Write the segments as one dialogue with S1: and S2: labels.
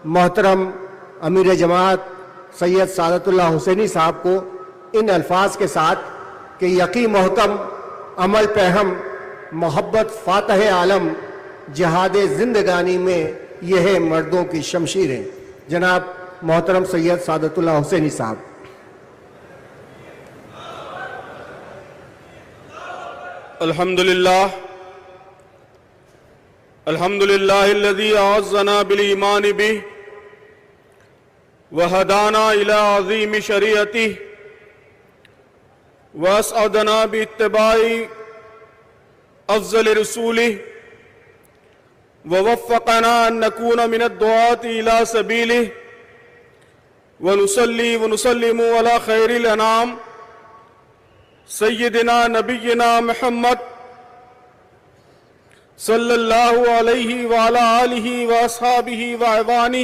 S1: محترم امیر جماعت سید سعادت اللہ حسینی صاحب کو ان الفاظ کے ساتھ کہ یقی محکم عمل پہ ہم محبت فاتح عالم جہاد زندگانی میں یہ ہے مردوں کی شمشیریں، جناب محترم سید سعادت اللہ حسینی صاحب۔
S2: الحمدللہ الذي أعزنا بالإيمان به وهدانا إلى عظيم شريعته وأسعدنا باتباع أفضل رسوله ووفقنا أن نكون من الدعاة إلى سبيله ونصلي ونسلم على خير الأنام سيدنا نبينا محمد صلی اللہ علیہ وعلی آلہ واصحابہ وعوانہ۔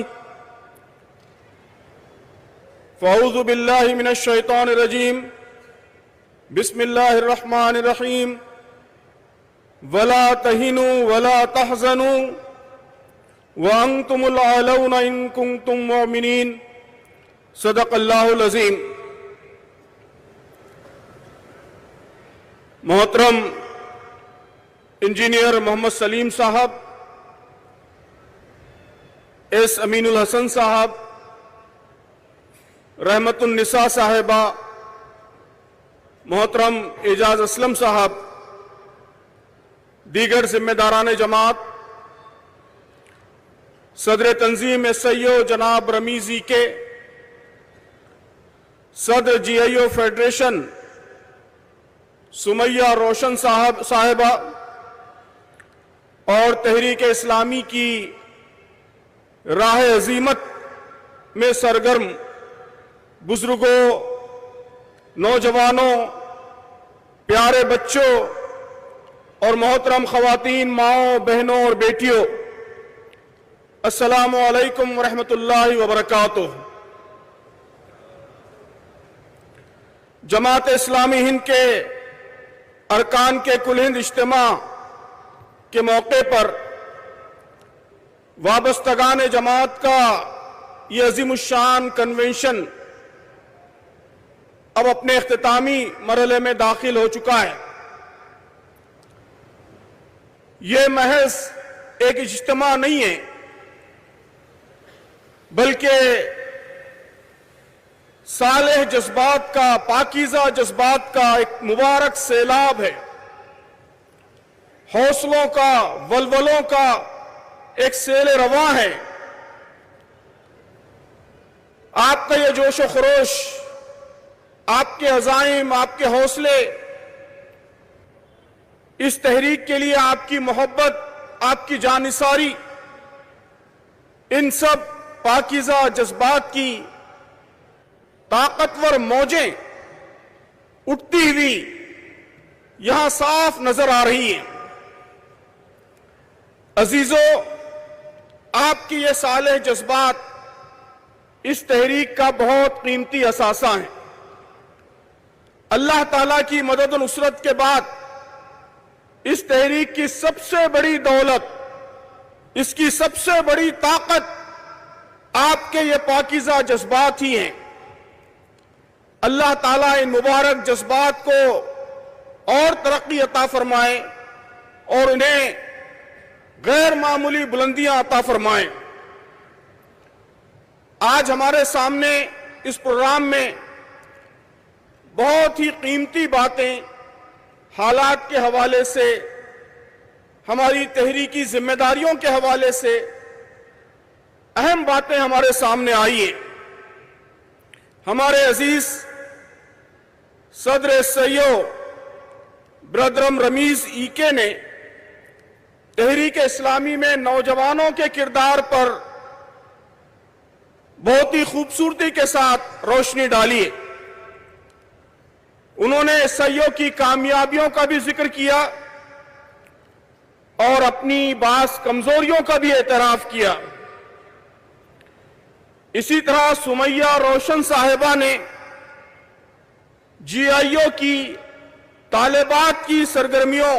S2: فاعوذ باللہ من الشیطان الرجیم، بسم اللہ الرحمن الرحیم۔ ولا تہنوا ولا تحزنوا وانتم الاعلون ان کنتم مؤمنین۔ صدق اللہ العظیم۔ محترم انجینئر محمد سلیم صاحب، ایس امین الحسن صاحب، رحمت النساء صاحبہ، محترم اعجاز اسلم صاحب، دیگر ذمہ داران جماعت، صدر تنظیم ایس آئی او جناب رمیز ای کے، صدر جی آئی او فیڈریشن سمیہ روشن صاحبہ اور تحریک اسلامی کی راہ عظیمت میں سرگرم بزرگوں، نوجوانوں، پیارے بچوں اور محترم خواتین، ماؤں، بہنوں اور بیٹیوں، السلام علیکم ورحمۃ اللہ وبرکاتہ۔ جماعت اسلامی ہند کے ارکان کے کل ہند اجتماع کے موقع پر وابستگان جماعت کا یہ عظیم الشان کنونشن اب اپنے اختتامی مرحلے میں داخل ہو چکا ہے۔ یہ محض ایک اجتماع نہیں ہے، بلکہ صالح جذبات کا، پاکیزہ جذبات کا ایک مبارک سیلاب ہے، حوصلوں کا، ولولوں کا ایک سیل رواں ہے۔ آپ کا یہ جوش و خروش، آپ کے عزائم، آپ کے حوصلے، اس تحریک کے لیے آپ کی محبت، آپ کی جانثاری، ان سب پاکیزہ جذبات کی طاقتور موجیں اٹھتی ہوئی یہاں صاف نظر آ رہی ہیں۔ عزیزو، آپ کی یہ صالح جذبات اس تحریک کا بہت قیمتی اثاثہ ہیں۔ اللہ تعالیٰ کی مدد و نصرت کے بعد اس تحریک کی سب سے بڑی دولت، اس کی سب سے بڑی طاقت آپ کے یہ پاکیزہ جذبات ہی ہیں۔ اللہ تعالیٰ ان مبارک جذبات کو اور ترقی عطا فرمائے اور انہیں غیر معمولی بلندیاں عطا فرمائیں۔ آج ہمارے سامنے اس پروگرام میں بہت ہی قیمتی باتیں، حالات کے حوالے سے، ہماری تحریکی ذمہ داریوں کے حوالے سے اہم باتیں ہمارے سامنے آئی ہیں۔ ہمارے عزیز صدر سیو برادرم رمیز ای کے نے تحریک اسلامی میں نوجوانوں کے کردار پر بہت ہی خوبصورتی کے ساتھ روشنی ڈالی ہے۔ انہوں نے ایس آئی او کی کامیابیوں کا بھی ذکر کیا اور اپنی بعض کمزوریوں کا بھی اعتراف کیا۔ اسی طرح سمیہ روشن صاحبہ نے جی آئی او کی طالبات کی سرگرمیوں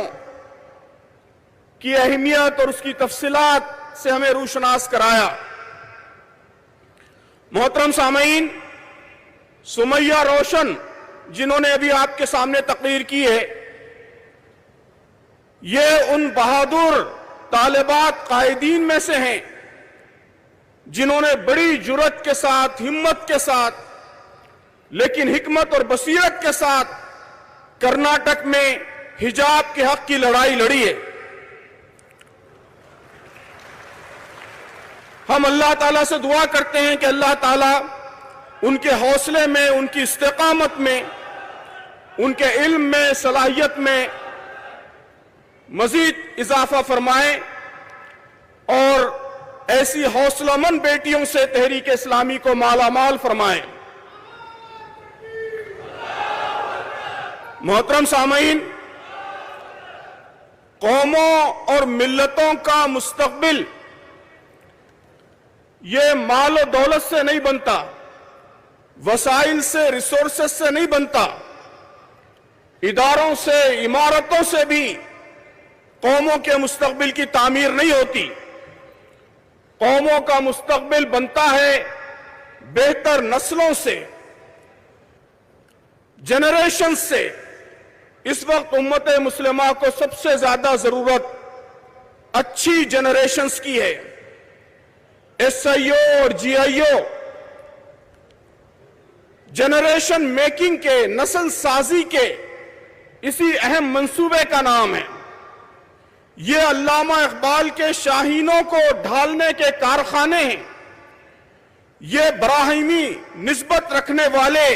S2: کی اہمیت اور اس کی تفصیلات سے ہمیں روشناس کرایا۔ محترم سامعین، سمیہ روشن جنہوں نے ابھی آپ کے سامنے تقریر کی ہے، یہ ان بہادر طالبات قائدین میں سے ہیں جنہوں نے بڑی جرأت کے ساتھ، ہمت کے ساتھ، لیکن حکمت اور بصیرت کے ساتھ کرناٹک میں حجاب کے حق کی لڑائی لڑی ہے۔ ہم اللہ تعالیٰ سے دعا کرتے ہیں کہ اللہ تعالیٰ ان کے حوصلے میں، ان کی استقامت میں، ان کے علم میں، صلاحیت میں مزید اضافہ فرمائے اور ایسی حوصلہ مند بیٹیوں سے تحریک اسلامی کو مالا مال فرمائے۔ محترم سامعین، قوموں اور ملتوں کا مستقبل یہ مال و دولت سے نہیں بنتا، وسائل سے، ریسورسز سے نہیں بنتا، اداروں سے، عمارتوں سے بھی قوموں کے مستقبل کی تعمیر نہیں ہوتی۔ قوموں کا مستقبل بنتا ہے بہتر نسلوں سے، جنریشن سے۔ اس وقت امت مسلمہ کو سب سے زیادہ ضرورت اچھی جنریشنز کی ہے۔ ایس آئی او اور جی آئی او جنریشن میکنگ کے، نسل سازی کے اسی اہم منصوبے کا نام ہے۔ یہ علامہ اقبال کے شاہینوں کو ڈھالنے کے کارخانے ہیں۔ یہ براہیمی نسبت رکھنے والے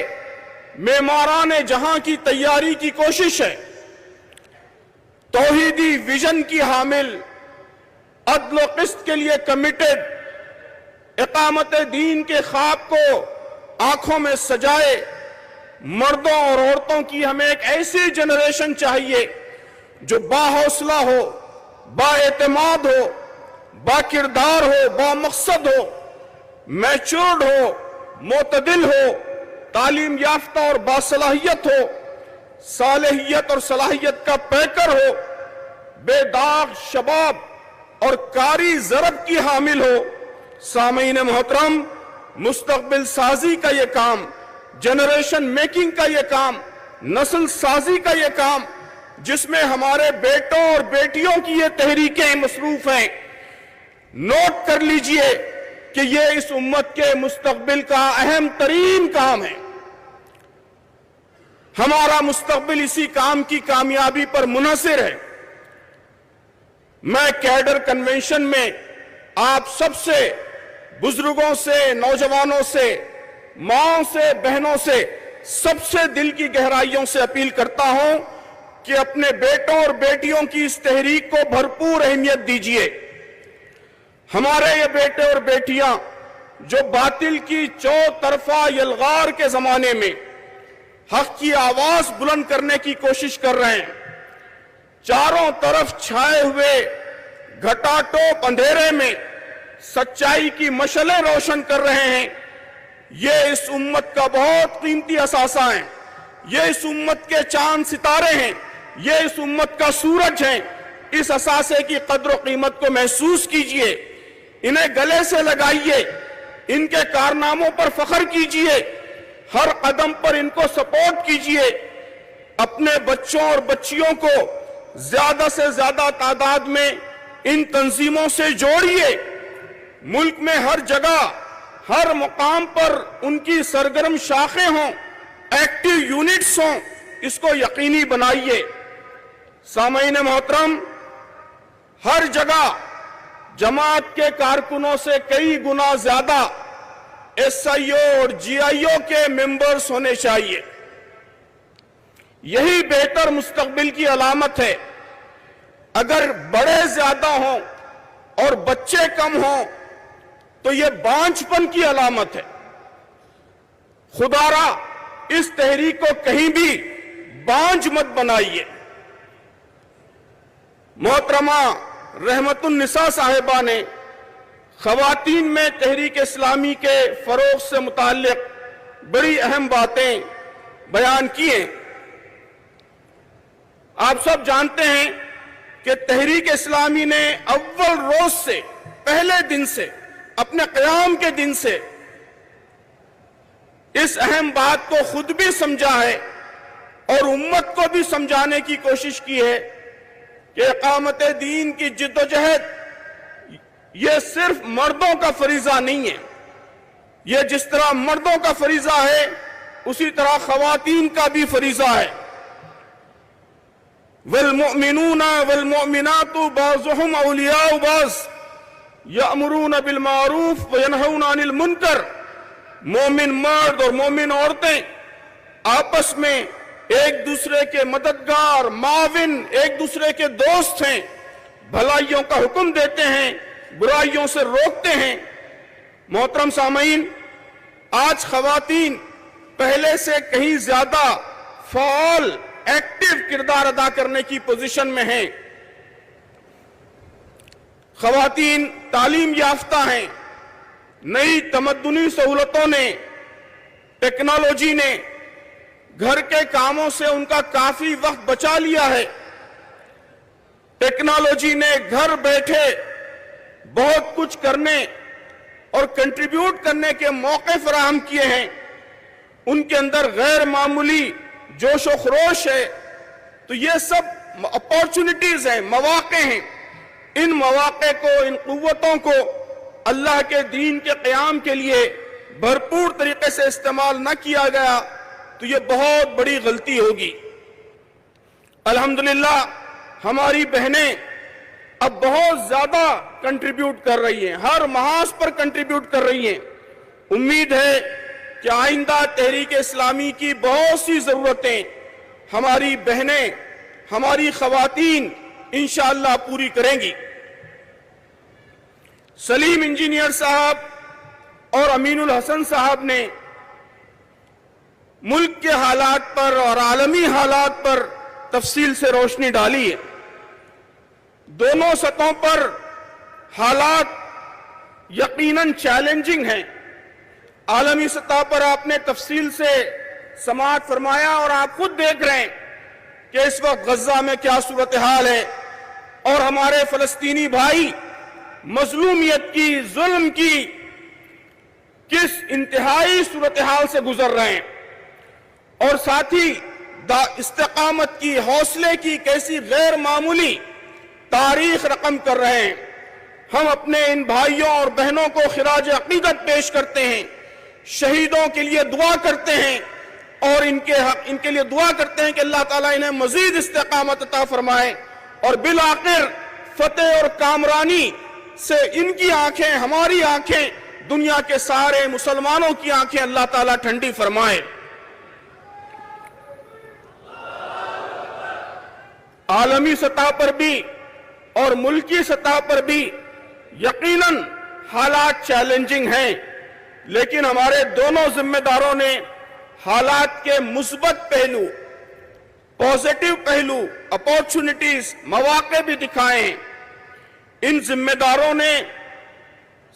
S2: معماران جہاں کی تیاری کی کوشش ہے۔ توحیدی ویژن کی حامل، عدل و قسط کے لیے کمیٹڈ، اقامت دین کے خواب کو آنکھوں میں سجائے مردوں اور عورتوں کی ہمیں ایک ایسی جنریشن چاہیے جو با حوصلہ ہو، با اعتماد ہو، با کردار ہو، با مقصد ہو، میچورڈ ہو، معتدل ہو، تعلیم یافتہ اور باصلاحیت ہو، صالحیت اور صلاحیت کا پیکر ہو، بے داغ شباب اور کاری ضرب کی حامل ہو۔ سامعین محترم، مستقبل سازی کا یہ کام، جنریشن میکنگ کا یہ کام، نسل سازی کا یہ کام، جس میں ہمارے بیٹوں اور بیٹیوں کی یہ تحریکیں مصروف ہیں، نوٹ کر لیجئے کہ یہ اس امت کے مستقبل کا اہم ترین کام ہے۔ ہمارا مستقبل اسی کام کی کامیابی پر منحصر ہے۔ میں کیڈر کنونشن میں آپ سب سے، بزرگوں سے، نوجوانوں سے، ماؤں سے، بہنوں سے، سب سے دل کی گہرائیوں سے اپیل کرتا ہوں کہ اپنے بیٹوں اور بیٹیوں کی اس تحریک کو بھرپور اہمیت دیجیے۔ ہمارے یہ بیٹے اور بیٹیاں جو باطل کی چوطرفہ یلغار کے زمانے میں حق کی آواز بلند کرنے کی کوشش کر رہے ہیں، چاروں طرف چھائے ہوئے گھٹا ٹوپ اندھیرے میں سچائی کی مشعلیں روشن کر رہے ہیں، یہ اس امت کا بہت قیمتی اثاثہ ہیں، یہ اس امت کے چاند ستارے ہیں، یہ اس امت کا سورج ہیں۔ اس اثاثے کی قدر و قیمت کو محسوس کیجئے، انہیں گلے سے لگائیے، ان کے کارناموں پر فخر کیجئے، ہر قدم پر ان کو سپورٹ کیجئے۔ اپنے بچوں اور بچیوں کو زیادہ سے زیادہ تعداد میں ان تنظیموں سے جوڑیے۔ ملک میں ہر جگہ، ہر مقام پر ان کی سرگرم شاخیں ہوں، ایکٹیو یونٹس ہوں، اس کو یقینی بنائیے۔ سامعین محترم، ہر جگہ جماعت کے کارکنوں سے کئی گنا زیادہ ایس آئی او اور جی آئی او کے ممبرز ہونے چاہیے۔ یہی بہتر مستقبل کی علامت ہے۔ اگر بڑے زیادہ ہوں اور بچے کم ہوں تو یہ بانجھ پن کی علامت ہے۔ خدا را اس تحریک کو کہیں بھی بانجھ مت بنائیے۔ محترمہ رحمت النساء صاحبہ نے خواتین میں تحریک اسلامی کے فروغ سے متعلق بڑی اہم باتیں بیان کی ہیں۔ آپ سب جانتے ہیں کہ تحریک اسلامی نے اول روز سے، پہلے دن سے، اپنے قیام کے دن سے اس اہم بات کو خود بھی سمجھا ہے اور امت کو بھی سمجھانے کی کوشش کی ہے کہ اقامت دین کی جد و جہد یہ صرف مردوں کا فریضہ نہیں ہے. یہ جس طرح مردوں کا فریضہ ہے اسی طرح خواتین کا بھی فریضہ ہے. والمؤمنون والمؤمنات بعضهم اولیاء بعض یأمرون بالمعروف وینہون عن المنکر. مومن مرد اور مومن عورتیں آپس میں ایک دوسرے کے مددگار، معاون، ایک دوسرے کے دوست ہیں. بھلائیوں کا حکم دیتے ہیں، برائیوں سے روکتے ہیں. محترم سامعین، آج خواتین پہلے سے کہیں زیادہ فعال، ایکٹیو کردار ادا کرنے کی پوزیشن میں ہیں. خواتین تعلیم یافتہ ہیں. نئی تمدنی سہولتوں نے، ٹیکنالوجی نے گھر کے کاموں سے ان کا کافی وقت بچا لیا ہے. ٹیکنالوجی نے گھر بیٹھے بہت کچھ کرنے اور کنٹریبیوٹ کرنے کے موقع فراہم کیے ہیں. ان کے اندر غیر معمولی جوش و خروش ہے. تو یہ سب اپارچونٹیز ہیں، مواقع ہیں. ان مواقع کو، ان قوتوں کو اللہ کے دین کے قیام کے لیے بھرپور طریقے سے استعمال نہ کیا گیا تو یہ بہت بڑی غلطی ہوگی. الحمدللہ ہماری بہنیں اب بہت زیادہ کنٹریبیوٹ کر رہی ہیں، ہر محاذ پر کنٹریبیوٹ کر رہی ہیں. امید ہے کہ آئندہ تحریک اسلامی کی بہت سی ضرورتیں ہماری بہنیں، ہماری خواتین انشاءاللہ پوری کریں گی. سلیم انجینئر صاحب اور امین الحسن صاحب نے ملک کے حالات پر اور عالمی حالات پر تفصیل سے روشنی ڈالی ہے. دونوں سطحوں پر حالات یقیناً چیلنجنگ ہیں. عالمی سطح پر آپ نے تفصیل سے سماعت فرمایا اور آپ خود دیکھ رہے ہیں کہ اس وقت غزہ میں کیا صورتحال ہے اور ہمارے فلسطینی بھائی مظلومیت کی، ظلم کی کس انتہائی صورتحال سے گزر رہے ہیں، اور ساتھ ہی استقامت کی، حوصلے کی کیسی غیر معمولی تاریخ رقم کر رہے ہیں. ہم اپنے ان بھائیوں اور بہنوں کو خراج عقیدت پیش کرتے ہیں، شہیدوں کے لیے دعا کرتے ہیں اور ان کے لیے دعا کرتے ہیں کہ اللہ تعالیٰ انہیں مزید استقامت عطا فرمائے اور بالآخر فتح اور کامرانی سے ان کی آنکھیں، ہماری آنکھیں، دنیا کے سارے مسلمانوں کی آنکھیں اللہ تعالیٰ ٹھنڈی فرمائے. عالمی سطح پر بھی اور ملکی سطح پر بھی یقیناً حالات چیلنجنگ ہیں، لیکن ہمارے دونوں ذمہ داروں نے حالات کے مثبت پہلو، پازیٹیو پہلو، اپارچونٹیز، مواقع بھی دکھائے ہیں. ان ذمہ داروں نے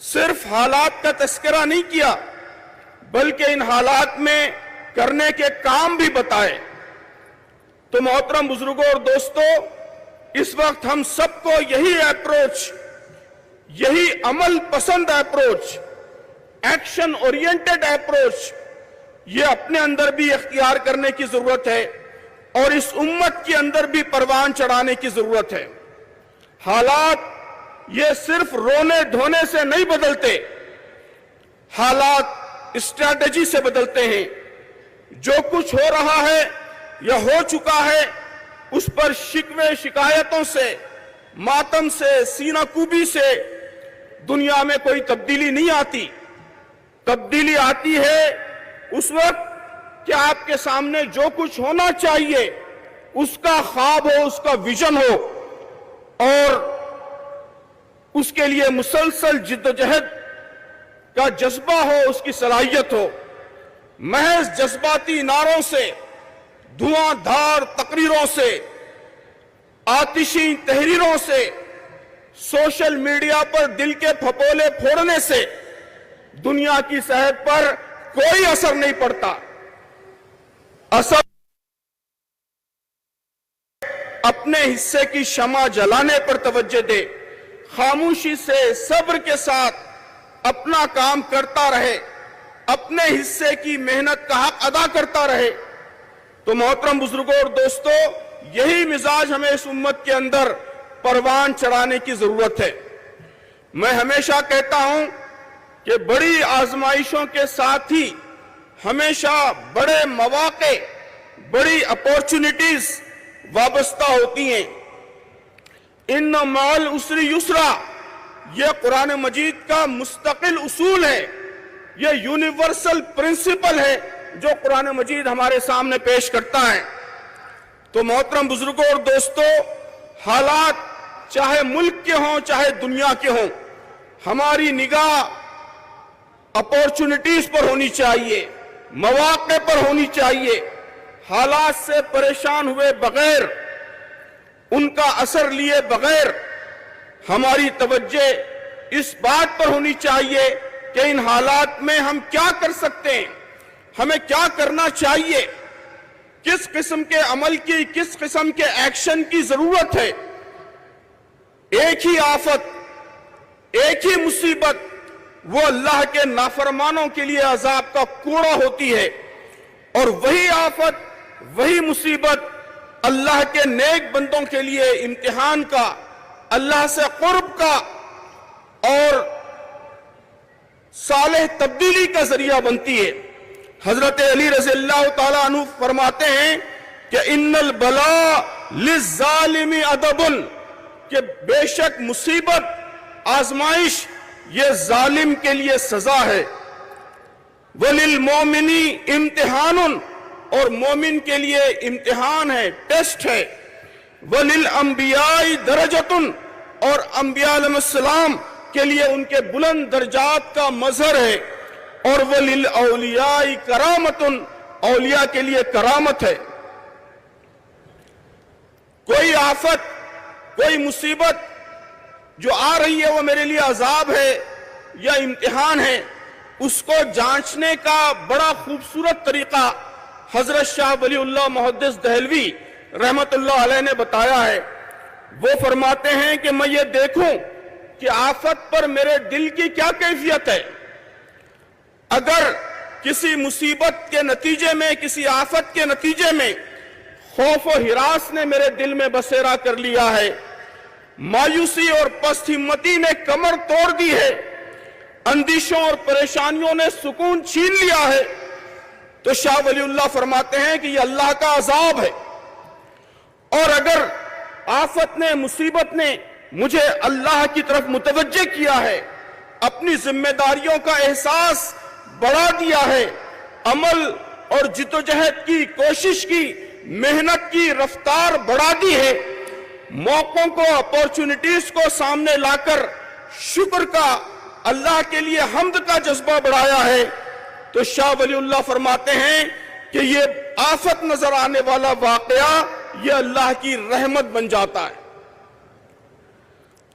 S2: صرف حالات کا تذکرہ نہیں کیا بلکہ ان حالات میں کرنے کے کام بھی بتائے. تو محترم بزرگوں اور دوستو، اس وقت ہم سب کو یہی اپروچ، یہی عمل پسند اپروچ، ایکشن اورینٹڈ اپروچ، یہ اپنے اندر بھی اختیار کرنے کی ضرورت ہے اور اس امت کے اندر بھی پروان چڑھانے کی ضرورت ہے. حالات یہ صرف رونے دھونے سے نہیں بدلتے، حالات اسٹریٹجی سے بدلتے ہیں. جو کچھ ہو رہا ہے یا ہو چکا ہے اس پر شکوے شکایتوں سے، ماتم سے، سینہ کوبی سے دنیا میں کوئی تبدیلی نہیں آتی. تبدیلی آتی ہے اس وقت کہ آپ کے سامنے جو کچھ ہونا چاہیے اس کا خواب ہو، اس کا ویژن ہو اور اس کے لیے مسلسل جد و جہد کا جذبہ ہو، اس کی صلاحیت ہو. محض جذباتی نعروں سے، دھواں دھار تقریروں سے، آتشی تحریروں سے، سوشل میڈیا پر دل کے پھپولے پھوڑنے سے دنیا کی صحت پر کوئی اثر نہیں پڑتا. اثر اپنے حصے کی شمع جلانے پر توجہ دے، خاموشی سے، صبر کے ساتھ اپنا کام کرتا رہے اپنے حصے کی محنت کا حق ادا کرتا رہے۔ تو محترم بزرگوں اور دوستو، یہی مزاج ہمیں اس امت کے اندر پروان چڑھانے کی ضرورت ہے۔ میں ہمیشہ کہتا ہوں کہ بڑی آزمائشوں کے ساتھ ہی ہمیشہ بڑے مواقع، بڑی اپورچونٹیز وابستہ ہوتی ہیں۔ ان مع العسر یسرا، یہ قرآن مجید کا مستقل اصول ہے، یہ یونیورسل پرنسپل ہے جو قرآن مجید ہمارے سامنے پیش کرتا ہے۔ تو محترم بزرگوں اور دوستو، حالات چاہے ملک کے ہوں چاہے دنیا کے ہوں، ہماری نگاہ اپورچونٹیز پر ہونی چاہیے، مواقع پر ہونی چاہیے۔ حالات سے پریشان ہوئے بغیر، ان کا اثر لیے بغیر ہماری توجہ اس بات پر ہونی چاہیے کہ ان حالات میں ہم کیا کر سکتے ہیں، ہمیں کیا کرنا چاہیے، کس قسم کے عمل کی، کس قسم کے ایکشن کی ضرورت ہے۔ ایک ہی آفت، ایک ہی مصیبت وہ اللہ کے نافرمانوں کے لیے عذاب کا کوڑا ہوتی ہے، اور وہی آفت، وہی مصیبت اللہ کے نیک بندوں کے لیے امتحان کا، اللہ سے قرب کا اور صالح تبدیلی کا ذریعہ بنتی ہے۔ حضرت علی رضی اللہ تعالیٰ عنہ فرماتے ہیں کہ ان البلاء للظالم ادب، کہ بے شک مصیبت، آزمائش یہ ظالم کے لیے سزا ہے۔ وَلِلْمُؤْمِنِ امتحان، اور مومن کے لیے امتحان ہے، ٹیسٹ ہے۔ وَلِلْأَنْبِيَاءِ دَرَجَةٌ، اور انبیاء علیہ السلام کے لیے ان کے بلند درجات کا مظہر ہے۔ اور وَلِلْأَوْلِيَاءِ كَرَامَةٌ، اولیاء کے لیے کرامت ہے۔ کوئی آفت، کوئی مصیبت جو آ رہی ہے وہ میرے لیے عذاب ہے یا امتحان ہے، اس کو جانچنے کا بڑا خوبصورت طریقہ حضرت شاہ ولی اللہ محدث دہلوی رحمت اللہ علیہ نے بتایا ہے۔ وہ فرماتے ہیں کہ میں یہ دیکھوں کہ آفت پر میرے دل کی کیا کیفیت ہے۔ اگر کسی مصیبت کے نتیجے میں، کسی آفت کے نتیجے میں خوف و ہراس نے میرے دل میں بسیرا کر لیا ہے، مایوسی اور پست ہمتی نے کمر توڑ دی ہے، اندیشوں اور پریشانیوں نے سکون چھین لیا ہے، تو شاہ ولی اللہ فرماتے ہیں کہ یہ اللہ کا عذاب ہے۔ اور اگر آفت نے، مصیبت نے مجھے اللہ کی طرف متوجہ کیا ہے، اپنی ذمہ داریوں کا احساس بڑھا دیا ہے، عمل اور جدوجہد کی، کوشش کی، محنت کی رفتار بڑھا دی ہے، موقعوں کو، اپورچونٹیز کو سامنے لا کر شکر کا، اللہ کے لیے حمد کا جذبہ بڑھایا ہے، تو شاہ ولی اللہ فرماتے ہیں کہ یہ آفت نظر آنے والا واقعہ یہ اللہ کی رحمت بن جاتا ہے۔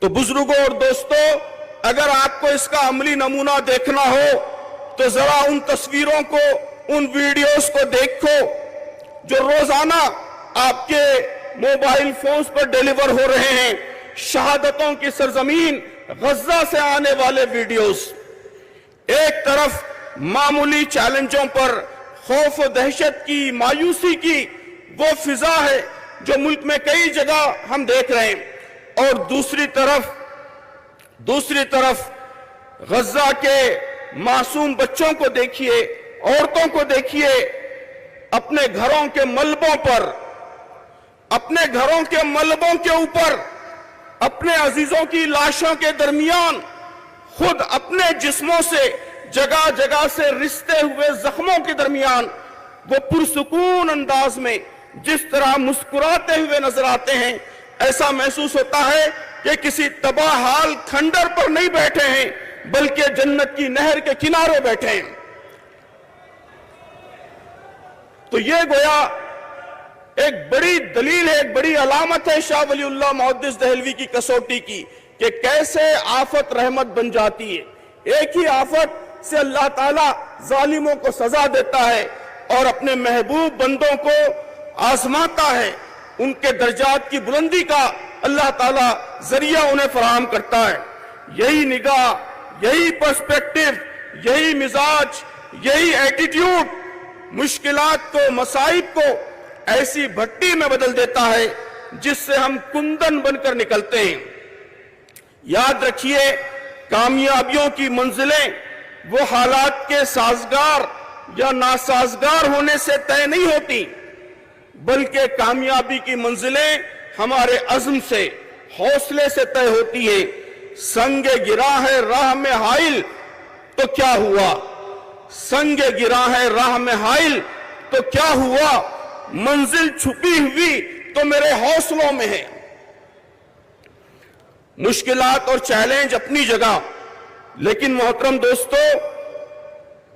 S2: تو بزرگوں اور دوستو، اگر آپ کو اس کا عملی نمونہ دیکھنا ہو تو ذرا ان تصویروں کو، ان ویڈیوز کو دیکھو جو روزانہ آپ کے موبائل فونز پر ڈیلیور ہو رہے ہیں، شہادتوں کی سرزمین غزہ سے آنے والے ویڈیوز۔ ایک طرف معمولی چیلنجوں پر خوف و دہشت کی، مایوسی کی وہ فضا ہے جو ملک میں کئی جگہ ہم دیکھ رہے ہیں، اور دوسری طرف غزہ کے معصوم بچوں کو دیکھیے، عورتوں کو دیکھیے، اپنے گھروں کے ملبوں پر، اپنے گھروں کے ملبوں کے اوپر، اپنے عزیزوں کی لاشوں کے درمیان، خود اپنے جسموں سے جگہ جگہ سے رستے ہوئے زخموں کے درمیان وہ پرسکون انداز میں جس طرح مسکراتے ہوئے نظر آتے ہیں، ایسا محسوس ہوتا ہے کہ کسی تباہ حال کھنڈر پر نہیں بیٹھے ہیں بلکہ جنت کی نہر کے کنارے بیٹھے ہیں۔ تو یہ گویا ایک بڑی دلیل ہے، ایک بڑی علامت ہے شاہ ولی اللہ محدث دہلوی کی کسوٹی کی، کہ کیسے آفت رحمت بن جاتی ہے۔ ایک ہی آفت سے اللہ تعالیٰ ظالموں کو سزا دیتا ہے اور اپنے محبوب بندوں کو آزماتا ہے، ان کے درجات کی بلندی کا اللہ تعالیٰ ذریعہ انہیں فراہم کرتا ہے۔ یہی نگاہ، یہی پرسپیکٹیو، یہی مزاج، یہی ایٹیٹیوڈ مشکلات کو، مصائب کو ایسی بھٹی میں بدل دیتا ہے جس سے ہم کندن بن کر نکلتے ہیں۔ یاد رکھیے، کامیابیوں کی منزلیں وہ حالات کے سازگار یا ناسازگار ہونے سے طے نہیں ہوتی، بلکہ کامیابی کی منزلیں ہمارے عزم سے، حوصلے سے طے ہوتی ہے۔ سنگ گرا ہے راہ میں حائل تو کیا ہوا؟ سنگ گرا ہے راہ میں حائل تو کیا ہوا؟ منزل چھپی ہوئی تو میرے حوصلوں میں ہے۔ مشکلات اور چیلنج اپنی جگہ، لیکن محترم دوستو،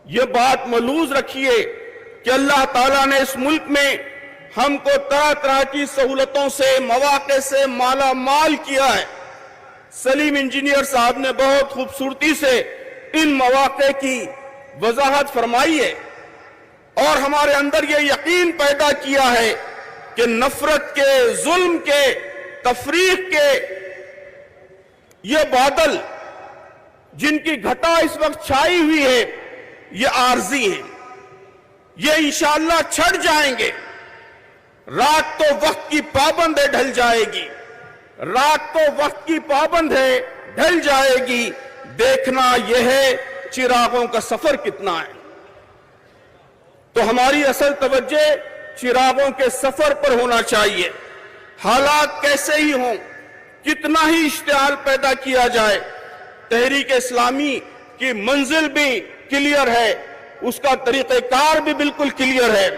S2: یہ بات ملحوظ رکھیے کہ اللہ تعالیٰ نے اس ملک میں ہم کو طرح طرح کی سہولتوں سے، مواقع سے مالا مال کیا ہے۔ سلیم انجینئر صاحب نے بہت خوبصورتی سے ان مواقع کی وضاحت فرمائی ہے اور ہمارے اندر یہ یقین پیدا کیا ہے کہ نفرت کے، ظلم کے، تفریق کے یہ بادل جن کی گھٹا اس وقت چھائی ہوئی ہے، یہ عارضی ہیں، یہ انشاءاللہ چھٹ جائیں گے۔ رات تو وقت کی پابند ہے، ڈھل جائے گی۔ رات تو وقت کی پابند ہے، ڈھل جائے گی۔ دیکھنا یہ ہے چراغوں کا سفر کتنا ہے۔ تو ہماری اصل توجہ چراغوں کے سفر پر ہونا چاہیے۔ حالات کیسے ہی ہوں، کتنا ہی اشتعال پیدا کیا جائے، تحریک اسلامی کی منزل بھی کلیئر ہے، اس کا طریقہ کار بھی بالکل کلیئر ہے۔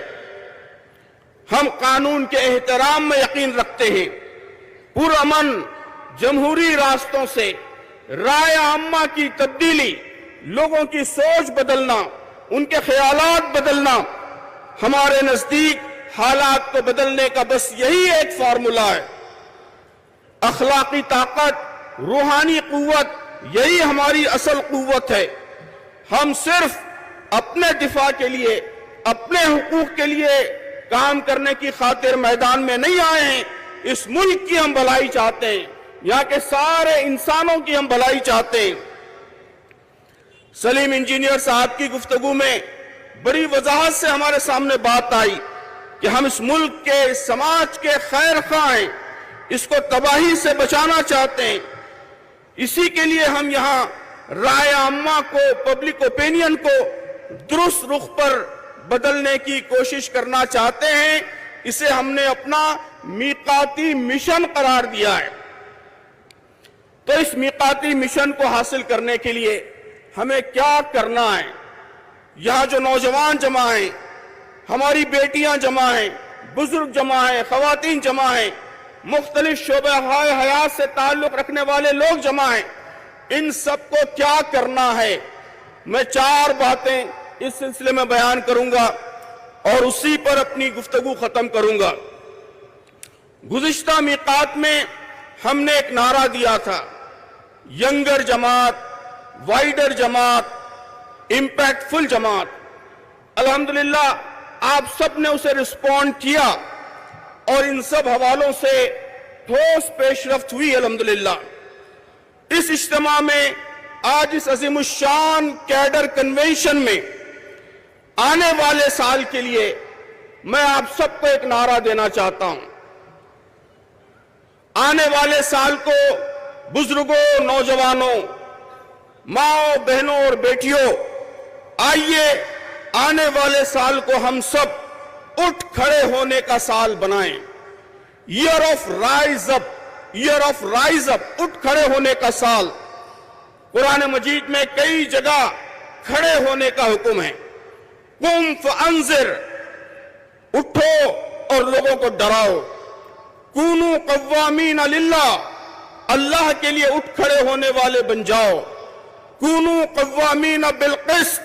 S2: ہم قانون کے احترام میں یقین رکھتے ہیں۔ پرامن جمہوری راستوں سے رائے عامہ کی تبدیلی، لوگوں کی سوچ بدلنا، ان کے خیالات بدلنا، ہمارے نزدیک حالات کو بدلنے کا بس یہی ایک فارمولا ہے۔ اخلاقی طاقت، روحانی قوت، یہی ہماری اصل قوت ہے۔ ہم صرف اپنے دفاع کے لیے، اپنے حقوق کے لیے کام کرنے کی خاطر میدان میں نہیں آئے ہیں۔ اس ملک کی ہم بھلائی چاہتے ہیں، یہاں کے سارے انسانوں کی ہم بھلائی چاہتے ہیں۔ سلیم انجینئر صاحب کی گفتگو میں بڑی وضاحت سے ہمارے سامنے بات آئی کہ ہم اس ملک کے، سماج کے خیر خواہ ہیں، اس کو تباہی سے بچانا چاہتے ہیں۔ اسی کے لیے ہم یہاں رائے عامہ کو، پبلک اوپینین کو درست رخ پر بدلنے کی کوشش کرنا چاہتے ہیں۔ اسے ہم نے اپنا میقاتی مشن قرار دیا ہے۔ تو اس میقاتی مشن کو حاصل کرنے کے لیے ہمیں کیا کرنا ہے؟ یہاں جو نوجوان جمع ہیں، ہماری بیٹیاں جمع ہیں، بزرگ جمع ہیں، خواتین جمع ہیں، مختلف شعبہ حیات سے تعلق رکھنے والے لوگ جمع ہیں، ان سب کو کیا کرنا ہے؟ میں 4 باتیں اس سلسلے میں بیان کروں گا اور اسی پر اپنی گفتگو ختم کروں گا۔ گزشتہ میقات میں ہم نے ایک نعرہ دیا تھا، ینگر جماعت، وائڈر جماعت، امپیکٹ فل جماعت۔ الحمدللہ آپ سب نے اسے رسپونڈ کیا اور ان سب حوالوں سے ٹھوس پیش رفت ہوئی الحمدللہ۔ اس اجتماع میں آج اس عظیم الشان کیڈر کنونشن میں آنے والے سال کے لیے میں آپ سب کو ایک نعرہ دینا چاہتا ہوں۔ آنے والے سال کو بزرگوں، نوجوانوں، ماؤں، بہنوں اور بیٹیوں، آئیے آنے والے سال کو ہم سب اٹھ کھڑے ہونے کا سال بنائیں۔ Year of rise up, year of rise up, اٹھ کھڑے ہونے کا سال۔ قرآن مجید میں کئی جگہ کھڑے ہونے کا حکم ہے۔ قم فانذر، اٹھو اور لوگوں کو ڈراؤ۔ کونو قوامین للہ، اللہ کے لیے اٹھ کھڑے ہونے والے بن جاؤ۔ کونو قوامین بالقسط،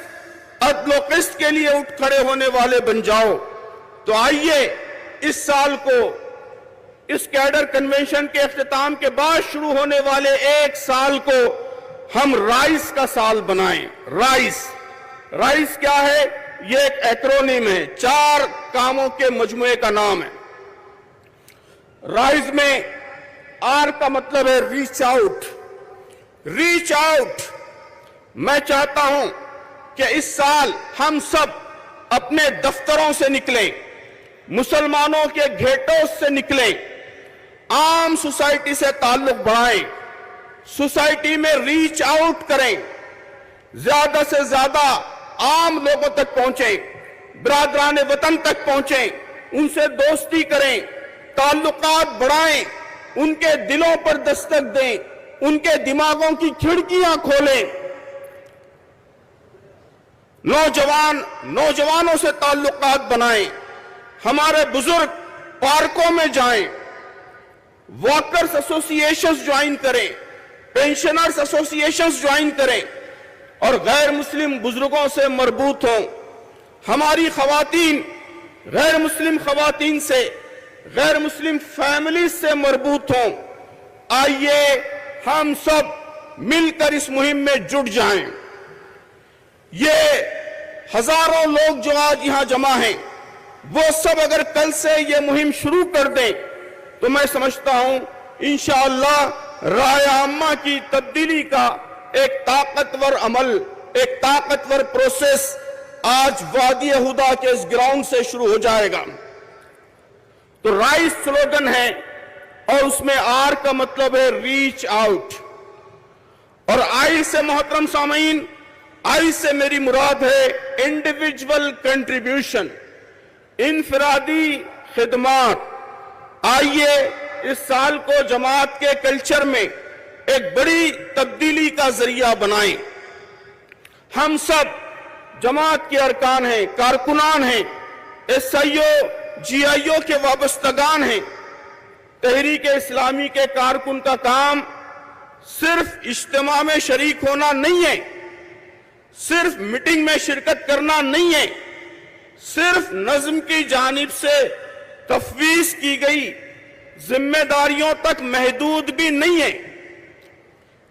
S2: عدل و قسط کے لیے اٹھ کھڑے ہونے والے بن جاؤ۔ تو آئیے اس سال کو، اس کیڈر کنونشن کے اختتام کے بعد شروع ہونے والے ایک سال کو ہم رائز کا سال بنائیں۔ رائز کیا ہے؟ یہ ایک ایکرونیم ہے، 4 کاموں کے مجموعے کا نام ہے۔ رائز میں آر کا مطلب ہے ریچ آؤٹ۔ ریچ آؤٹ، میں چاہتا ہوں کہ اس سال ہم سب اپنے دفتروں سے نکلیں، مسلمانوں کے گھیٹوں سے نکلیں، عام سوسائٹی سے تعلق بڑھائیں، سوسائٹی میں ریچ آؤٹ کریں، زیادہ سے زیادہ عام لوگوں تک پہنچیں، برادران وطن تک پہنچیں، ان سے دوستی کریں، تعلقات بڑھائیں، ان کے دلوں پر دستک دیں، ان کے دماغوں کی کھڑکیاں کھولیں، نوجوانوں سے تعلقات بنائیں، ہمارے بزرگ پارکوں میں جائیں، واکرز ایسوسی ایشنز جوائن کریں، پینشنرز ایسوسی ایشنز جوائن کریں اور غیر مسلم بزرگوں سے مربوط ہوں۔ ہماری خواتین غیر مسلم خواتین سے، غیر مسلم فیملیز سے مربوط ہوں۔ آئیے ہم سب مل کر اس مہم میں جٹ جائیں۔ یہ ہزاروں لوگ جو آج یہاں جمع ہیں، وہ سب اگر کل سے یہ مہم شروع کر دیں تو میں سمجھتا ہوں انشاءاللہ رائے عامہ کی تبدیلی کا ایک طاقتور عمل، ایک طاقتور پروسیس آج وادی ہدا کے اس گراؤنڈ سے شروع ہو جائے گا۔ تو رائز سلوگن ہے اور اس میں آر کا مطلب ہے ریچ آؤٹ، اور آئی سے محترم سامعین، آئی سے میری مراد ہے انڈیویجول کنٹریبیوشن، انفرادی خدمات۔ آئیے اس سال کو جماعت کے کلچر میں ایک بڑی تبدیلی کا ذریعہ بنائیں۔ ہم سب جماعت کے ارکان ہیں، کارکنان ہیں، ایس آئی او جی آئی او کے وابستگان ہیں۔ تحریک اسلامی کے کارکن کا کام صرف اجتماع میں شریک ہونا نہیں ہے، صرف میٹنگ میں شرکت کرنا نہیں ہے، صرف نظم کی جانب سے تفویض کی گئی ذمہ داریوں تک محدود بھی نہیں ہے۔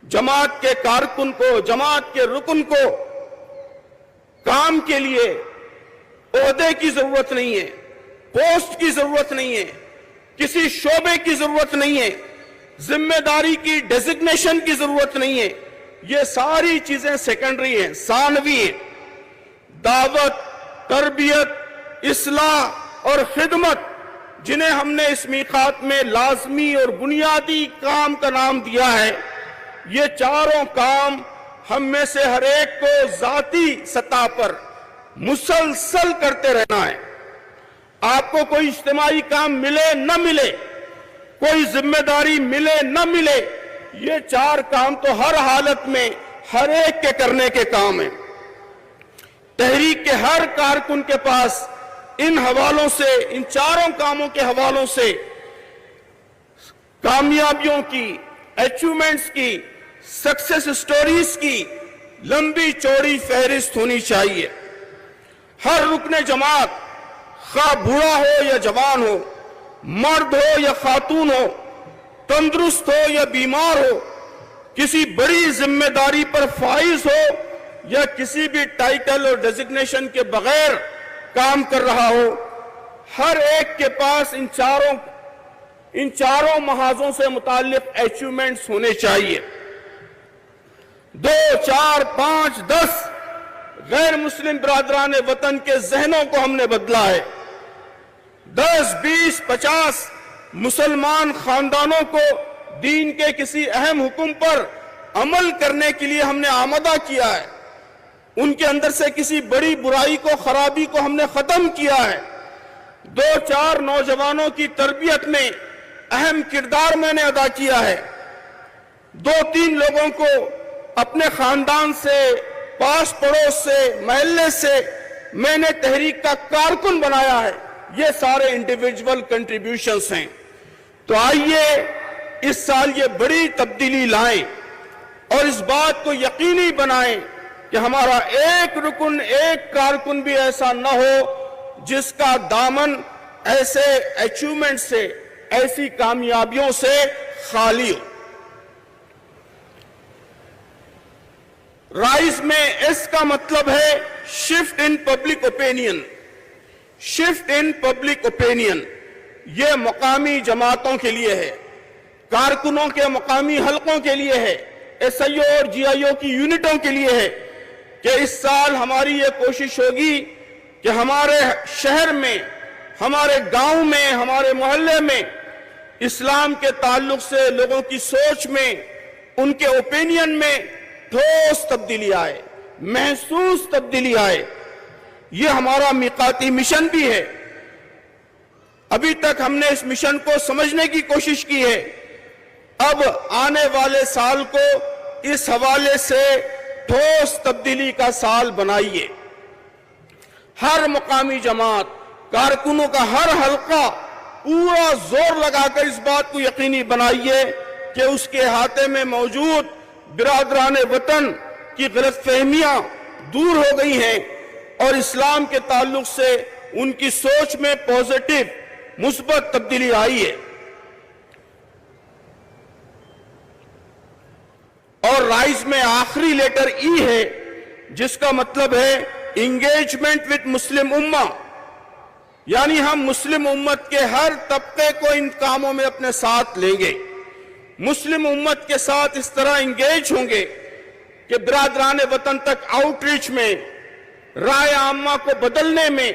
S2: جماعت کے کارکن کو، جماعت کے رکن کو کام کے لیے عہدے کی ضرورت نہیں ہے، پوسٹ کی ضرورت نہیں ہے، کسی شعبے کی ضرورت نہیں ہے، ذمہ داری کی ڈیزگنیشن کی ضرورت نہیں ہے۔ یہ ساری چیزیں سیکنڈری ہیں، ثانوی ہیں۔ دعوت، تربیت، اصلاح اور خدمت، جنہیں ہم نے اس میقات میں لازمی اور بنیادی کام کا نام دیا ہے، یہ چاروں کام ہم میں سے ہر ایک کو ذاتی سطح پر مسلسل کرتے رہنا ہے۔ آپ کو کوئی اجتماعی کام ملے نہ ملے، کوئی ذمہ داری ملے نہ ملے، یہ چار کام تو ہر حالت میں ہر ایک کے کرنے کے کام ہیں۔ تحریک کے ہر کارکن کے پاس ان حوالوں سے، ان چاروں کاموں کے حوالوں سے کامیابیوں کی، اچیومنٹس کی، سکسس سٹوریز کی لمبی چوڑی فہرست ہونی چاہیے۔ ہر رکن جماعت، خواہ بوڑھا ہو یا جوان ہو، مرد ہو یا خاتون ہو، تندرست ہو یا بیمار ہو، کسی بڑی ذمہ داری پر فائز ہو یا کسی بھی ٹائٹل اور ڈیزگنیشن کے بغیر کام کر رہا ہو، ہر ایک کے پاس ان چاروں محاذوں سے متعلق اچیومنٹس ہونے چاہیے۔ 2، 4، 5، 10 غیر مسلم برادران وطن کے ذہنوں کو ہم نے بدلا ہے۔ 10، 20، 50 مسلمان خاندانوں کو دین کے کسی اہم حکم پر عمل کرنے کے لیے ہم نے آمادہ کیا ہے۔ ان کے اندر سے کسی بڑی برائی کو، خرابی کو ہم نے ختم کیا ہے۔ 2، 4 نوجوانوں کی تربیت میں اہم کردار میں نے ادا کیا ہے۔ 2، 3 لوگوں کو اپنے خاندان سے، پاس پڑوس سے، محلے سے میں نے تحریک کا کارکن بنایا ہے۔ یہ سارے انڈیویجول کنٹریبیوشنز ہیں۔ تو آئیے اس سال یہ بڑی تبدیلی لائیں اور اس بات کو یقینی بنائیں کہ ہمارا ایک رکن، ایک کارکن بھی ایسا نہ ہو جس کا دامن ایسے اچیومنٹ سے، ایسی کامیابیوں سے خالی ہو۔ رائز میں اس کا مطلب ہے shift in public opinion. Shift in public opinion یہ مقامی جماعتوں کے لیے ہے، کارکنوں کے مقامی حلقوں کے لیے ہے، ایس آئی او اور جی آئی او کی یونٹوں کے لیے ہے۔ کہ اس سال ہماری یہ کوشش ہوگی کہ ہمارے شہر میں، ہمارے گاؤں میں، ہمارے محلے میں اسلام کے تعلق سے لوگوں کی سوچ میں، ان کے اوپینین میں ٹھوس تبدیلی آئے، محسوس تبدیلی آئے۔ یہ ہمارا میقاتی مشن بھی ہے۔ ابھی تک ہم نے اس مشن کو سمجھنے کی کوشش کی ہے، اب آنے والے سال کو اس حوالے سے ٹھوس تبدیلی کا سال بنائیے۔ ہر مقامی جماعت، کارکنوں کا ہر حلقہ پورا زور لگا کر اس بات کو یقینی بنائیے کہ اس کے احاطے میں موجود برادران وطن کی غلط فہمیاں دور ہو گئی ہیں اور اسلام کے تعلق سے ان کی سوچ میں پازیٹیو، مثبت تبدیلی آئی ہے۔ اور رائز میں آخری لیٹر ای ہے، جس کا مطلب ہے انگیجمنٹ وتھ مسلم امہ، یعنی ہم مسلم امت کے ہر طبقے کو ان کاموں میں اپنے ساتھ لیں گے، مسلم امت کے ساتھ اس طرح انگیج ہوں گے کہ برادران وطن تک آؤٹ ریچ میں، رائے عامہ کو بدلنے میں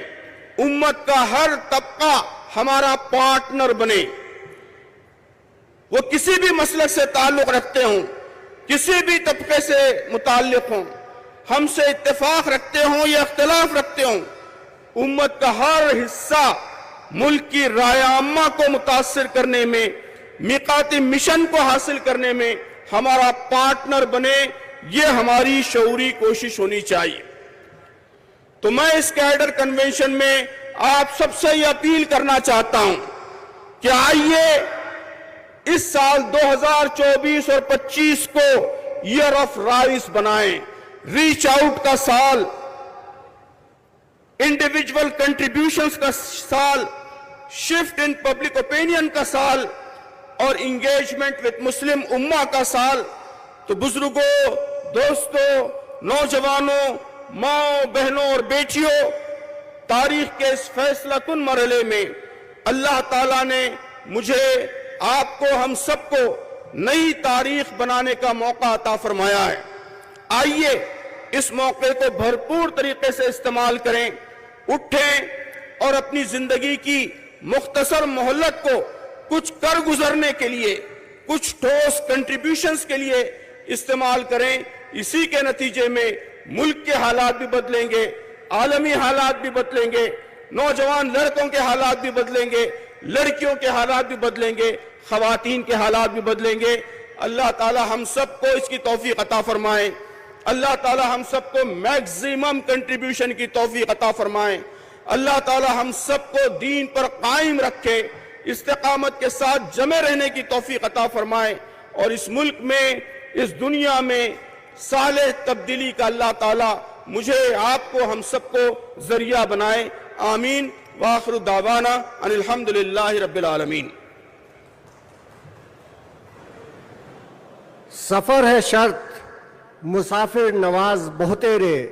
S2: امت کا ہر طبقہ ہمارا پارٹنر بنے۔ وہ کسی بھی مسلک سے تعلق رکھتے ہوں، کسی بھی طبقے سے متعلق ہوں، ہم سے اتفاق رکھتے ہوں یا اختلاف رکھتے ہوں، امت کا ہر حصہ ملک کی رائے عامہ کو متاثر کرنے میں، میقاتی مشن کو حاصل کرنے میں ہمارا پارٹنر بنے، یہ ہماری شعوری کوشش ہونی چاہیے۔ تو میں اس کیڈر کنونشن میں آپ سب سے یہ اپیل کرنا چاہتا ہوں کہ آئیے اس سال 2024 اور 25 کو ایئر آف رائز بنائیں، ریچ آؤٹ کا سال، انڈیویجول کنٹریبیوشنز کا سال، شفٹ ان پبلک اوپینین کا سال اور انگیجمنٹ وتھ مسلم امہ کا سال۔ تو بزرگوں، دوستوں، نوجوانوں، ماں بہنوں اور بیٹیوں، تاریخ کے اس فیصلہ کن مرحلے میں اللہ تعالیٰ نے مجھے، آپ کو، ہم سب کو نئی تاریخ بنانے کا موقع عطا فرمایا ہے۔ آئیے اس موقع کو بھرپور طریقے سے استعمال کریں، اٹھیں اور اپنی زندگی کی مختصر مہلت کو کچھ کر گزرنے کے لیے، کچھ ٹھوس کنٹریبیوشنز کے لیے استعمال کریں۔ اسی کے نتیجے میں ملک کے حالات بھی بدلیں گے، عالمی حالات بھی بدلیں گے، نوجوان لڑکوں کے حالات بھی بدلیں گے، لڑکیوں کے حالات بھی بدلیں گے، خواتین کے حالات بھی بدلیں گے۔ اللہ تعالی ہم سب کو اس کی توفیق عطا فرمائیں، اللہ تعالی ہم سب کو میکزیمم کنٹریبیوشن کی توفیق عطا فرمائیں، اللہ تعالی ہم سب کو دین پر قائم رکھے، استقامت کے ساتھ جمع رہنے کی توفیق عطا فرمائیں اور اس ملک میں، اس دنیا میں صالح تبدیلی کا اللہ تعالی مجھے، آپ کو، ہم سب کو ذریعہ بنائے۔ آمین۔ وآخر دعوانا ان الحمدللہ رب العالمین۔
S1: سفر ہے شرط مسافر نواز بہتیرے،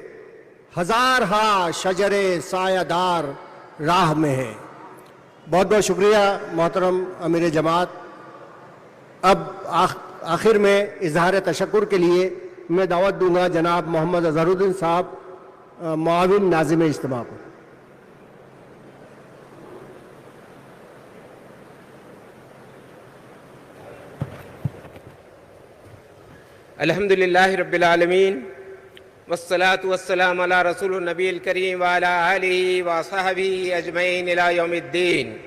S1: ہزار ہا شجر سایہ دار راہ میں ہے۔ بہت بہت شکریہ محترم امیر جماعت۔ اب آخر میں اظہار تشکر کے لیے میں دعوت دوں گا جناب محمد اظہر الدین صاحب، معاون ناظم اجتماع کو۔
S3: الحمدللہ رب العالمین والصلاة والسلام علی رسول النبی الکریم وعلی آلہ وصحبہ اجمعین الی یوم الدین۔